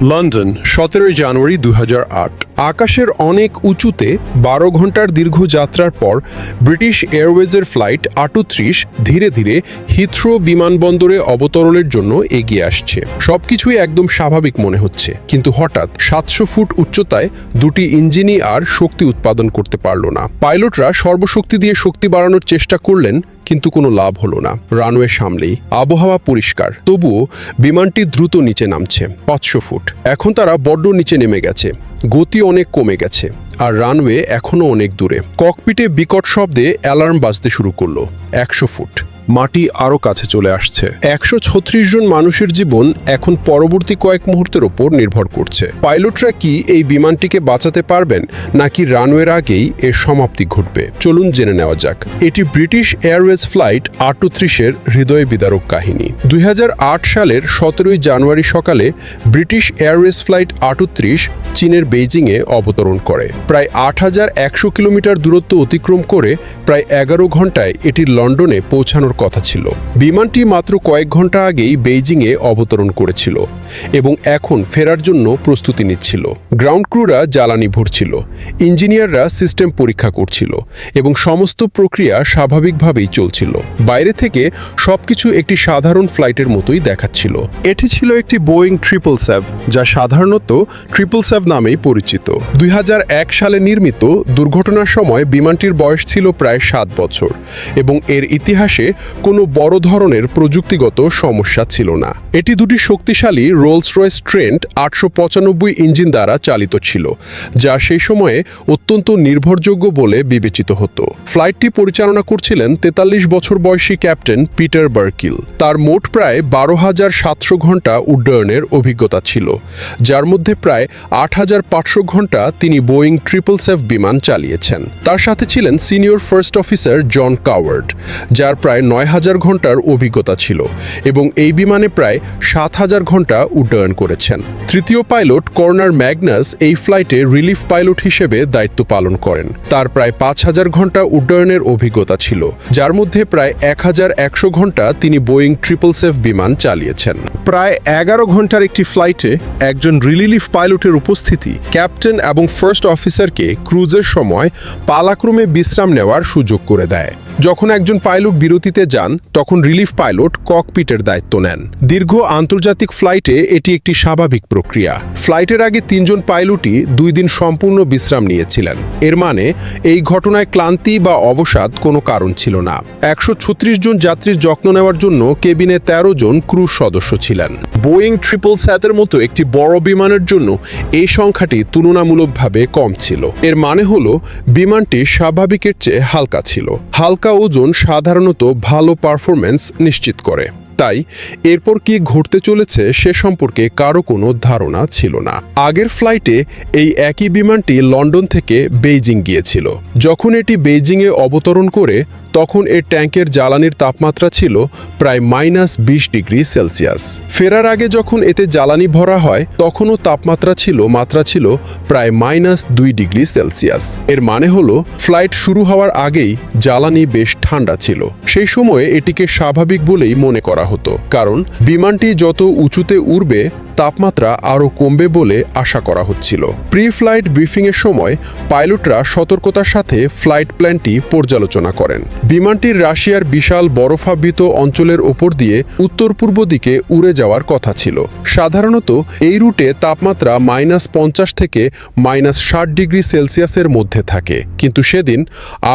London 17 জানুয়ারি 2008। আকাশের অনেক উঁচুতে 12 ঘন্টার দীর্ঘ যাত্রার পর ব্রিটিশ এয়ারওয়েজের ফ্লাইট 38 ধীরে ধীরে হিথ্রো বিমানবন্দরে অবতরণের জন্য এগিয়ে আসছে। সবকিছুই একদম স্বাভাবিক মনে হচ্ছে, কিন্তু হঠাৎ 700 ফুট উচ্চতায় দুটি ইঞ্জিনই আর শক্তি উৎপাদন করতে পারল না। পাইলটরা সর্বশক্তি দিয়ে শক্তি বাড়ানোর চেষ্টা করলেন, কিন্তু কোনো লাভ হলো না। রানওয়ে সামলেই আবহাওয়া পরিষ্কার, তবুও বিমানটি দ্রুত নিচে নামছে। 500 ফুট। এখন তারা বড্ড নিচে নেমে গেছে, গতি অনেক কমে গেছে, আর রানওয়ে এখনও অনেক দূরে। ককপিটে বিকট শব্দে অ্যালার্ম বাজতে শুরু করলো। 100 ফুট। মাটি আরও কাছে চলে আসছে। 136 জন মানুষের জীবন এখন পরবর্তী কয়েক মুহূর্তের ওপর নির্ভর করছে। পাইলটরা কি এই বিমানটিকে বাঁচাতে পারবেন, নাকি রানওয়ের আগেই এর সমাপ্তি ঘটবে? চলুন জেনে নেওয়া যাক। এটি ব্রিটিশ এয়ারওয়েজ ফ্লাইট 38-এর হৃদয় বিদারক কাহিনী। 2008 সালের 17 জানুয়ারি সকালে ব্রিটিশ এয়ারওয়েজ ফ্লাইট 38 চীনের বেইজিংয়ে অবতরণ করে। প্রায় 8100 কিলোমিটার দূরত্ব অতিক্রম করে প্রায় 11 ঘন্টায় এটি লন্ডনে পৌঁছানোর কথা ছিল। বিমানটি মাত্র কয়েক ঘন্টা আগেই বেইজিংয়ে অবতরণ করেছিল এবং এখন ফেরার জন্য প্রস্তুতি নিচ্ছিল। গ্রাউন্ড ক্রুরা জ্বালানি ভরছিল, ইঞ্জিনিয়াররা সিস্টেম পরীক্ষা করছিল এবং সমস্ত প্রক্রিয়া স্বাভাবিকভাবেই চলছিল। বাইরে থেকে সবকিছু একটি সাধারণ ফ্লাইটের মতোই দেখাচ্ছিল। এটি ছিল একটি বোয়িং 777, যা সাধারণত 777 নামেই পরিচিত। 2001 সালে নির্মিত। দুর্ঘটনার সময় বিমানটির বয়স ছিল প্রায় 7 বছর এবং এর ইতিহাসে কোনো বড় ধরনের প্রযুক্তিগত সমস্যা ছিল না। এটি দুটি শক্তিশালী রোলস রয়েস ট্রেন্ট 895 ইঞ্জিন দ্বারা চালিত ছিল, যা সেই সময়ে অত্যন্ত নির্ভরযোগ্য বলে বিবেচিত হতো। ফ্লাইটটি পরিচালনা করছিলেন 43 বছর বয়সী ক্যাপ্টেন পিটার বার্কিল। তার মোট প্রায় 12,700 ঘন্টা উড্ডয়নের অভিজ্ঞতা ছিল, যার মধ্যে প্রায় 8,500 ঘন্টা তিনি বোয়িং 777 বিমান চালিয়েছেন। তার সাথে ছিলেন সিনিয়র ফার্স্ট অফিসার জন কাওয়ার্ড, যার প্রায় 9,000 ঘন্টার অভিজ্ঞতা ছিল এবং এই বিমানে প্রায় 7,000 ঘন্টা উড্ডয়ন করেছেন। তৃতীয় পাইলট কর্নার ম্যাগনাস এই ফ্লাইটে রিলিফ পাইলট হিসেবে দায়িত্ব পালন করেন। তার প্রায় 5,000 ঘন্টা উড্ডয়নের অভিজ্ঞতা ছিল, যার মধ্যে প্রায় 1,100 ঘন্টা তিনি বোয়িং 777 বিমান চালিয়েছেন। প্রায় 11 ঘন্টার একটি ফ্লাইটে একজন রিলিফ পাইলটের উপস্থিতি ক্যাপ্টেন এবং ফার্স্ট অফিসারকে ক্রুজের সময় পালাক্রমে বিশ্রাম নেওয়ার সুযোগ করে দেয়। যখন একজন পাইলট বিরতিতে যান, তখন রিলিফ পাইলট ককপিটের দায়িত্ব নেন। দীর্ঘ আন্তর্জাতিক ফ্লাইটে এটি একটি স্বাভাবিক প্রক্রিয়া। ফ্লাইটের আগে 3 জন পাইলটই 2 দিন সম্পূর্ণ বিশ্রাম নিয়েছিলেন। এর মানে এই ঘটনায় ক্লান্তি বা অবসাদ কোনো কারণ ছিল না। 136 জন যাত্রীর যত্ন নেওয়ার জন্য কেবিনে 13 জন ক্রু সদস্য ছিলেন। বোয়িং 777-এর মতো একটি বড় বিমানের জন্য এই সংখ্যাটি তুলনামূলকভাবে কম ছিল। এর মানে হলো বিমানটি স্বাভাবিকের চেয়ে হালকা ছিল। হালকা ওজন সাধারণত ভালো পারফরম্যান্স নিশ্চিত করে। তাই এরপর কি ঘটতে চলেছে সে সম্পর্কে কারো কোনো ধারণা ছিল না। আগের ফ্লাইটে এই একই বিমানটি লন্ডন থেকে বেইজিং গিয়েছিল। যখন এটি বেইজিংয়ে অবতরণ করে, তখন এর ট্যাঙ্কের জ্বালানির তাপমাত্রা ছিল প্রায় -20 ডিগ্রি সেলসিয়াস। ফেরার আগে যখন এতে জ্বালানি ভরা হয়, তখনও তাপমাত্রা ছিল প্রায় -2 ডিগ্রি সেলসিয়াস। এর মানে হলো ফ্লাইট শুরু হওয়ার আগেই জ্বালানি বেশ ঠান্ডা ছিল। সেই সময়ে এটিকে স্বাভাবিক বলেই মনে করা হতো, কারণ বিমানটি যত উঁচুতে উড়বে তাপমাত্রা আরও কমবে বলে আশা করা হচ্ছিল। প্রি ফ্লাইট ব্রিফিংয়ের সময় পাইলটরা সতর্কতার সাথে ফ্লাইট প্ল্যানটি পর্যালোচনা করেন। বিমানটির রাশিয়ার বিশাল বরফাবৃত অঞ্চলের ওপর দিয়ে উত্তর পূর্ব দিকে উড়ে যাওয়ার কথা ছিল। সাধারণত এই রুটে তাপমাত্রা -50 থেকে -60 ডিগ্রি সেলসিয়াসের মধ্যে থাকে, কিন্তু সেদিন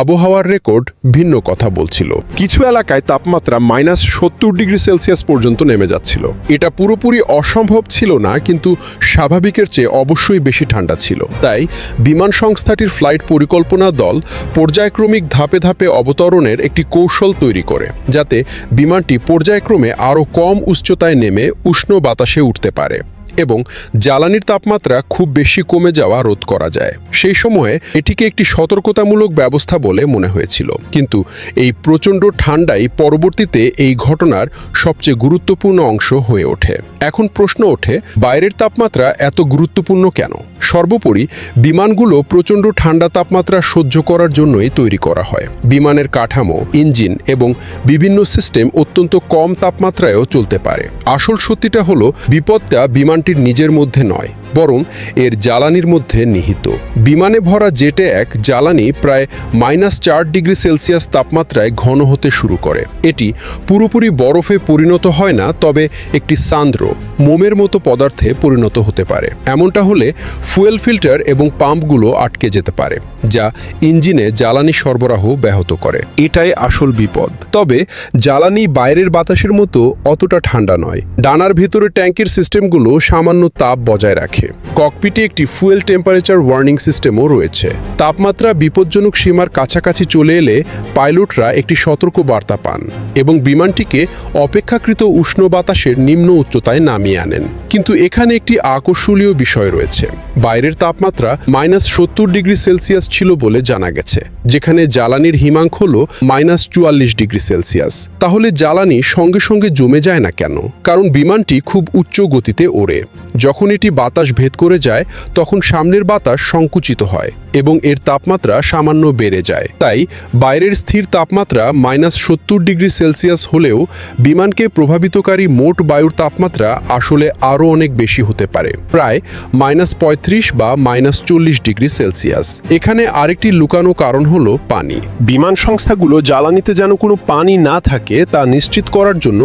আবহাওয়ার রেকর্ড ভিন্ন কথা বলছিল। কিছু এলাকায় তাপমাত্রা -70 ডিগ্রি সেলসিয়াস পর্যন্ত নেমে যাচ্ছিল। এটা পুরোপুরি অসম্ভব ছিল না, কিন্তু স্বাভাবিকের চেয়ে অবশ্যই বেশি ঠান্ডা ছিল। তাই বিমান সংস্থাটির ফ্লাইট পরিকল্পনা দল পর্যায়ক্রমিক ধাপে ধাপে অবতরণের একটি কৌশল তৈরি করে, যাতে বিমানটি পর্যায়ক্রমে আরও কম উচ্চতায় নেমে উষ্ণ বাতাসে উঠতে পারে এবং জ্বালানির তাপমাত্রা খুব বেশি কমে যাওয়া রোধ করা যায়। সেই সময়ে এটিকে একটি সতর্কতামূলক ব্যবস্থা বলে মনে হয়েছিল, কিন্তু এই প্রচণ্ড ঠান্ডাই পরবর্তীতে এই ঘটনার সবচেয়ে গুরুত্বপূর্ণ অংশ হয়ে ওঠে। এখন প্রশ্ন ওঠে, বাইরের তাপমাত্রা এত গুরুত্বপূর্ণ কেন? সর্বোপরি বিমানগুলো প্রচণ্ড ঠান্ডা তাপমাত্রা সহ্য করার জন্যই তৈরি করা হয়। বিমানের কাঠামো, ইঞ্জিন এবং বিভিন্ন সিস্টেম অত্যন্ত কম তাপমাত্রায়ও চলতে পারে। আসল সত্যিটা হলো বিপদটা বিমানটির নিজের মধ্যে নয়, বরং এর জ্বালানির মধ্যে নিহিত। বিমানে ভরা জেটে এক জ্বালানি প্রায় -4 ডিগ্রি সেলসিয়াস তাপমাত্রায় ঘন হতে শুরু করে। এটি পুরোপুরি বরফে পরিণত হয় না, তবে একটি সান্দ্র মোমের মতো পদার্থে পরিণত হতে পারে। এমনটা হলে ফুয়েল ফিল্টার এবং পাম্পগুলো আটকে যেতে পারে, যা ইঞ্জিনে জ্বালানি সরবরাহ ব্যাহত করে। এটাই আসল বিপদ। তবে জ্বালানি বাইরের বাতাসের মতো অতটা ঠান্ডা নয়। ডানার ভেতরে ট্যাঙ্কের সিস্টেমগুলো সামান্য তাপ বজায় রাখে। ককপিটে একটি ফুয়েল টেম্পারেচার ওয়ার্নিং সিস্টেমও রয়েছে। তাপমাত্রা বিপজ্জনক সীমার কাছাকাছি চলে এলে পাইলটরা একটি সতর্ক বার্তা পান এবং বিমানটিকে অপেক্ষাকৃত উষ্ণ বাতাসের নিম্ন উচ্চতায় নামিয়ে আনেন। কিন্তু এখানে একটি আকর্ষণীয় বিষয় রয়েছে। বাইরের তাপমাত্রা -70 ডিগ্রি সেলসিয়াস ছিল বলে জানা গেছে, যেখানে জ্বালানির হিমাঙ্ক হল -44 ডিগ্রি সেলসিয়াস। তাহলে জ্বালানি সঙ্গে সঙ্গে জমে যায় না কেন? কারণ বিমানটি খুব উচ্চ গতিতে ওড়ে। যখন এটি বাতাস ভেদ করে যায়, তখন সামনের বাতাস সংকুচিত হয় এবং এর তাপমাত্রা সামান্য বেড়ে যায়। তাই বাইরের স্থির তাপমাত্রা -70 ডিগ্রি সেলসিয়াস হলেও বিমানকে প্রভাবিতকারী মোট বায়ুর তাপমাত্রা আসলে আরও অনেক বেশি হতে পারে, প্রায় -35 বা -40 ডিগ্রি সেলসিয়াস। এখানে আরেকটি লুকানো কারণ হলো পানি। বিমান সংস্থাগুলো জ্বালানিতে যেন কোনো পানি না থাকে তা নিশ্চিত করার জন্য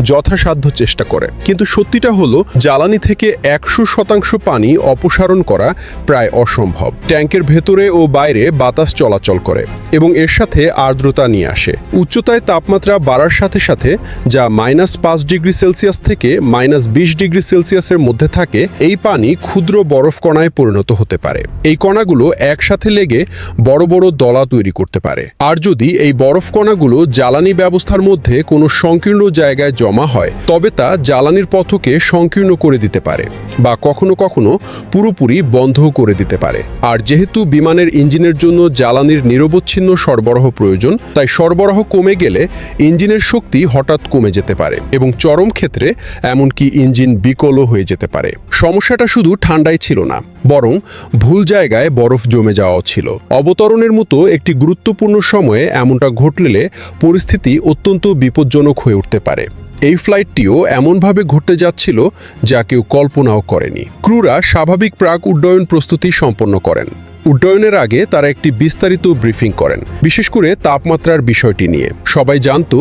যথাসাধ্য চেষ্টা করে। কিন্তু সত্যিটা হলো জ্বালানি থেকে 100% পানি অপসারণ করা প্রায় অসম্ভব। ট্যাঙ্কের ভেতরে ও বাইরে বাতাস চলাচল করে এবং এর সাথে আর্দ্রতা নিয়ে আসে। উচ্চতায় তাপমাত্রা বাড়ার সাথে সাথে, যা -5 ডিগ্রি সেলসিয়াস থেকে -20 ডিগ্রি সেলসিয়াসের মধ্যে থাকে, এই পানি ক্ষুদ্র বরফ কণায় পরিণত হতে পারে। এই কণাগুলো একসাথে লেগে বড় বড় দলা তৈরি করতে পারে। আর যদি এই বরফ কণাগুলো জ্বালানি ব্যবস্থার মধ্যে কোনো সংকীর্ণ জায়গায় জমা হয়, তবে তা জ্বালানির পথকে সংকীর্ণ করে দিতে পারে বা কখনো কখনো পুরোপুরি বন্ধ করে দিতে পারে। আর যেহেতু বিমানের ইঞ্জিনের জন্য জ্বালানির নিরবচ্ছিন্ন সরবরাহ প্রয়োজন, তাই সরবরাহ কমে গেলে ইঞ্জিনের শক্তি হঠাৎ কমে যেতে পারে এবং চরম ক্ষেত্রে এমনকি ইঞ্জিন বিকলও হয়ে যেতে পারে। সমস্যাটা শুধু ঠান্ডায় ছিল না, বরং ভুল জায়গায় বরফ জমে যাওয়াও ছিল। অবতরণের মতো একটি গুরুত্বপূর্ণ সময়ে এমনটা ঘটলে পরিস্থিতি অত্যন্ত বিপজ্জনক হয়ে উঠতে পারে। এই ফ্লাইটটিও এমনভাবে ঘটতে যাচ্ছিল যা কেউ কল্পনাও করেনি। ক্রুরা স্বাভাবিক প্রাক উড্ডয়ন প্রস্তুতি সম্পন্ন করেন। উড্ডয়নের আগে তারা একটি বিস্তারিত ব্রিফিং করেন, বিশেষ করে তাপমাত্রার বিষয়টি নিয়ে। সবাই জানত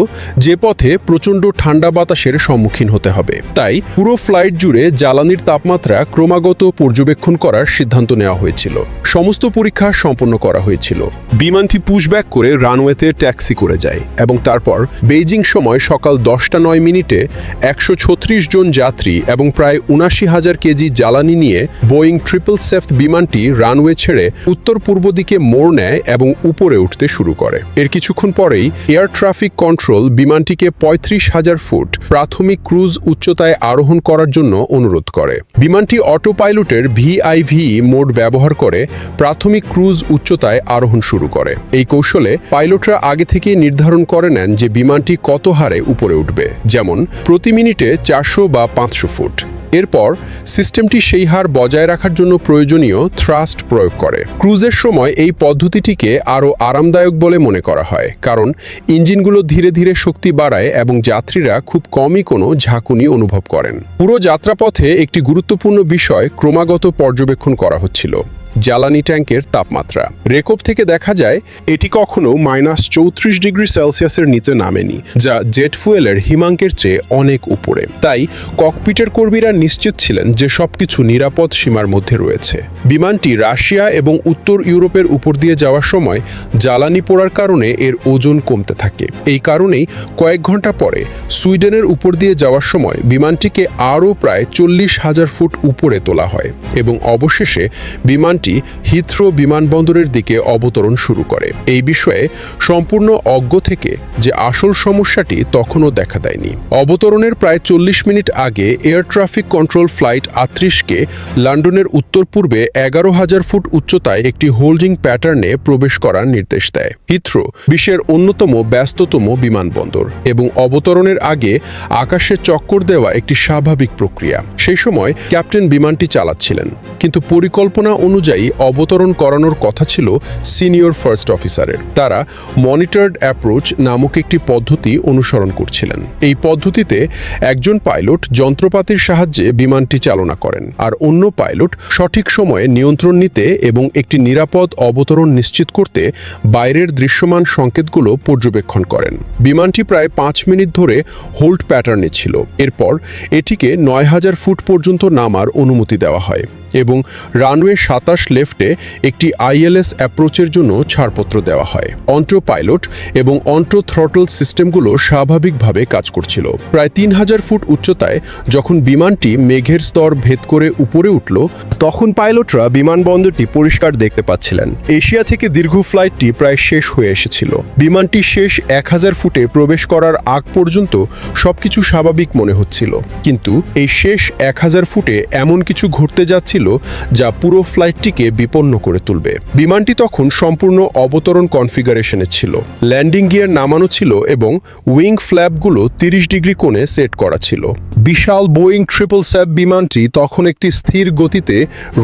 যে পথে প্রচণ্ড ঠান্ডা বাতাসের সম্মুখীন হতে হবে। তাই পুরো ফ্লাইট জুড়ে জ্বালানির তাপমাত্রা ক্রমাগত পর্যবেক্ষণ করার সিদ্ধান্ত নেওয়া হয়েছিল। সমস্ত পরীক্ষা সম্পন্ন করা হয়েছিল। বিমানটি পুশব্যাক করে রানওয়েতে ট্যাক্সি করে যায় এবং তারপর বেইজিং সময় সকাল 10:09 136 জন যাত্রী এবং প্রায় ৭৯,০০০ কেজি জ্বালানি নিয়ে বোয়িং 777 বিমানটি রানওয়ে ছেড়ে উত্তর পূর্ব দিকে মোড় নেয় এবং উপরে উঠতে শুরু করে। এর কিছুক্ষণ পরেই এয়ার ট্রাফিক কন্ট্রোল বিমানটিকে ৩৫,০০০ ফুট প্রাথমিক ক্রুজ উচ্চতায় আরোহণ করার জন্য অনুরোধ করে। বিমানটি অটো পাইলটের ভিআইভি মোড ব্যবহার করে প্রাথমিক ক্রুজ উচ্চতায় আরোহণ শুরু করে। এই কৌশলে পাইলটরা আগে থেকে নির্ধারণ করে নেন যে বিমানটি কত হারে উপরে উঠবে, যেমন প্রতি মিনিটে 400 বা 500 ফুট। এরপর সিস্টেমটি সেই হার বজায় রাখার জন্য প্রয়োজনীয় থ্রাস্ট প্রয়োগ করে। ক্রুজের সময় এই পদ্ধতিটিকে আরও আরামদায়ক বলে মনে করা হয়, কারণ ইঞ্জিনগুলো ধীরে ধীরে শক্তি বাড়ায় এবং যাত্রীরা খুব কমই কোনো ঝাঁকুনি অনুভব করেন। পুরো যাত্রাপথে একটি গুরুত্বপূর্ণ বিষয় ক্রমাগত পর্যবেক্ষণ করা হচ্ছিল: জ্বালানি ট্যাঙ্কের তাপমাত্রা। রেকর্ড থেকে দেখা যায় এটি কখনো -34 ডিগ্রি সেলসিয়াসের নিচে নামেনি, যা জেট ফুয়েলের হিমাঙ্কের চেয়ে অনেক উপরে। তাই ককপিটের কর্মীরা নিশ্চিত ছিলেন যে সবকিছু নিরাপদ সীমার মধ্যে রয়েছে। বিমানটি রাশিয়া এবং উত্তর ইউরোপের উপর দিয়ে যাওয়ার সময় জ্বালানি পোড়ার কারণে এর ওজন কমতে থাকে। এই কারণেই কয়েক ঘন্টা পরে সুইডেনের উপর দিয়ে যাওয়ার সময় বিমানটিকে আরও প্রায় ৪০,০০০ ফুট উপরে তোলা হয় এবং অবশেষে বিমানটি বিমানটি হিথ্রো বিমানবন্দরের দিকে অবতরণ শুরু করে। এই বিষয়ে সম্পূর্ণ অজ্ঞ থেকে যে আসল সমস্যাটি তখনও দেখা দেয়নি। অবতরণের প্রায় 40 মিনিট আগে এয়ার ট্রাফিক কন্ট্রোল ফ্লাইট 38কে লন্ডনের উত্তর পূর্বে 11,000 ফুট উচ্চতায় একটি হোল্ডিং প্যাটার্নে প্রবেশ করার নির্দেশ দেয়। হিথ্রো বিশ্বের অন্যতম ব্যস্ততম বিমানবন্দর এবং অবতরণের আগে আকাশে চক্কর দেওয়া একটি স্বাভাবিক প্রক্রিয়া। সেই সময় ক্যাপ্টেন বিমানটি চালাচ্ছিলেন, কিন্তু পরিকল্পনা অনুযায়ী অবতরণ করানোর কথা ছিল সিনিয়র ফার্স্ট অফিসারের। তারা মনিটরড অ্যাপ্রোচ নামক একটি পদ্ধতি অনুসরণ করছিলেন। এই পদ্ধতিতে একজন পাইলট যন্ত্রপাতির সাহায্যে বিমানটি চালনা করেন, আর অন্য পাইলট সঠিক সময়ে নিয়ন্ত্রণ নিতে এবং একটি নিরাপদ অবতরণ নিশ্চিত করতে বাইরের দৃশ্যমান সংকেতগুলো পর্যবেক্ষণ করেন। বিমানটি প্রায় 5 মিনিট ধরে হোল্ড প্যাটার্নে ছিল। এরপর এটিকে 9,000 ফুট পর্যন্ত নামার অনুমতি দেওয়া হয় এবং রানওয়ে 27 লেফটে একটি আইএলএস অ্যাপ্রোচের জন্য ছাড়পত্র দেওয়া হয়। অন্টো পাইলট এবং অন্টো থ্রটল সিস্টেমগুলো স্বাভাবিকভাবে কাজ করছিল। প্রায় 3,000 ফুট উচ্চতায় যখন বিমানটি মেঘের স্তর ভেদ করে উপরে উঠল, তখন পাইলটরা বিমানবন্দরটি পরিষ্কার দেখতে পাচ্ছিলেন। এশিয়া থেকে দীর্ঘ ফ্লাইটটি প্রায় শেষ হয়ে এসেছিল। বিমানটি শেষ 1,000 ফুটে প্রবেশ করার আগ পর্যন্ত সবকিছু স্বাভাবিক মনে হচ্ছিল, কিন্তু এই শেষ 1,000 ফুটে এমন কিছু ঘটতে যাচ্ছিল যা পুরো ফ্লাইটটিকে বিপন্ন করে তুলবে। বিমানটি তখন সম্পূর্ণ অবতরণ কনফিগারেশনে ছিল। ল্যান্ডিং গিয়ার নামানো ছিল এবং উইং ফ্ল্যাপগুলো 30 ডিগ্রি কোণে সেট করা ছিল। বিশাল বোয়িং 777 বিমানটি তখন একটি স্থির গতিতে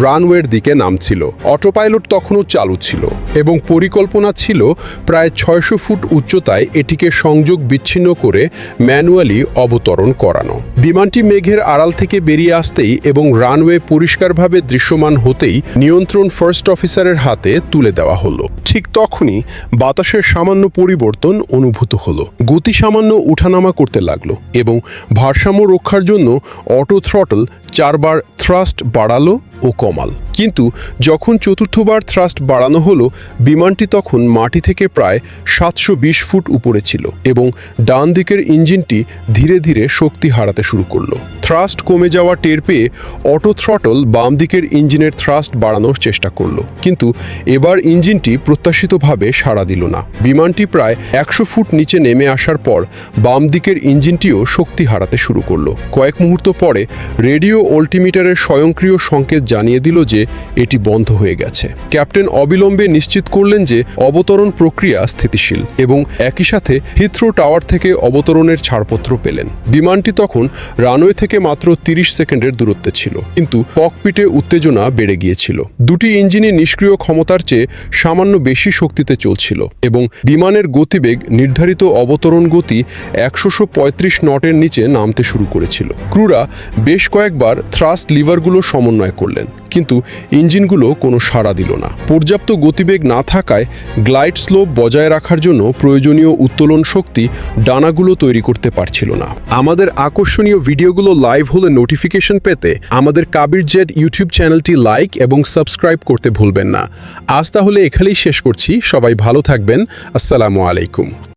রানওয়ের দিকে নামছিল। অটোপাইলট তখনও চালু ছিল এবং পরিকল্পনা ছিল প্রায় 600 ফুট উচ্চতায় এটিকে সংযোগ বিচ্ছিন্ন করে ম্যানুয়ালি অবতরণ করানো। বিমানটি মেঘের আড়াল থেকে বেরিয়ে আসতেই এবং রানওয়ে পরিষ্কারভাবে দৃশ্যমান হতেই নিয়ন্ত্রণ ফার্স্ট অফিসারের হাতে তুলে দেওয়া হলো। ঠিক তখনই বাতাসের সামান্য পরিবর্তন অনুভূত হলো। গতি সামান্য উঠানামা করতে লাগলো এবং ভারসাম্য রক্ষার জন্য অটো থ্রটল 4 বার থ্রাস্ট বাড়ালো ও কমাল। কিন্তু যখন চতুর্থবার থ্রাস্ট বাড়ানো হলো, বিমানটি তখন মাটি থেকে প্রায় 720 ফুট উপরে ছিল এবং ডান দিকের ইঞ্জিনটি ধীরে ধীরে শক্তি হারাতে শুরু করলো। থ্রাস্ট কমে যাওয়া টের পেয়ে অটো থ্রটল বাম দিকের ইঞ্জিনের থ্রাস্ট বাড়ানোর চেষ্টা করলো, কিন্তু এবার ইঞ্জিনটি প্রত্যাশিতভাবে সাড়া দিল না। বিমানটি প্রায় 100 ফুট নিচে নেমে আসার পর বাম দিকের ইঞ্জিনটিও শক্তি হারাতে শুরু করলো। কয়েক মুহূর্ত পরে রেডিও অল্টিমিটারের স্বয়ংক্রিয় সংকেত জানিয়ে দিল যে এটি বন্ধ হয়ে গেছে। ক্যাপ্টেন অবিলম্বে নিশ্চিত করলেন যে অবতরণ প্রক্রিয়া স্থিতিশীল এবং একই সাথে হিথ্রো টাওয়ার থেকে অবতরণের ছাড়পত্র পেলেন। বিমানটি তখন রানওয়ে থেকে মাত্র 30 সেকেন্ডের দূরত্বে ছিল, কিন্তু ককপিটে উত্তেজনা বেড়ে গিয়েছিল। দুটি ইঞ্জিনই নিষ্ক্রিয় ক্ষমতার চেয়ে সামান্য বেশি শক্তিতে চলছিল এবং বিমানের গতিবেগ নির্ধারিত অবতরণ গতি 135 নটের নিচে নামতে শুরু করেছিল। ক্রুরা বেশ কয়েকবার থ্রাস্ট লিভারগুলো সমন্বয় করলেন, কিন্তু ইঞ্জিনগুলো কোনো সাড়া দিল না। পর্যাপ্ত গতিবেগ না থাকায় গ্লাইড স্লোপ বজায় রাখার জন্য প্রয়োজনীয় উত্তোলন শক্তি ডানাগুলো তৈরি করতে পারছিল না। আমাদের আকর্ষণীয় ভিডিওগুলো লাইভ হলে নোটিফিকেশন পেতে আমাদের কাবির জেড ইউটিউব চ্যানেলটি লাইক এবং সাবস্ক্রাইব করতে ভুলবেন না। আজ তাহলে এখানেই শেষ করছি। সবাই ভালো থাকবেন। আসসালামু আলাইকুম।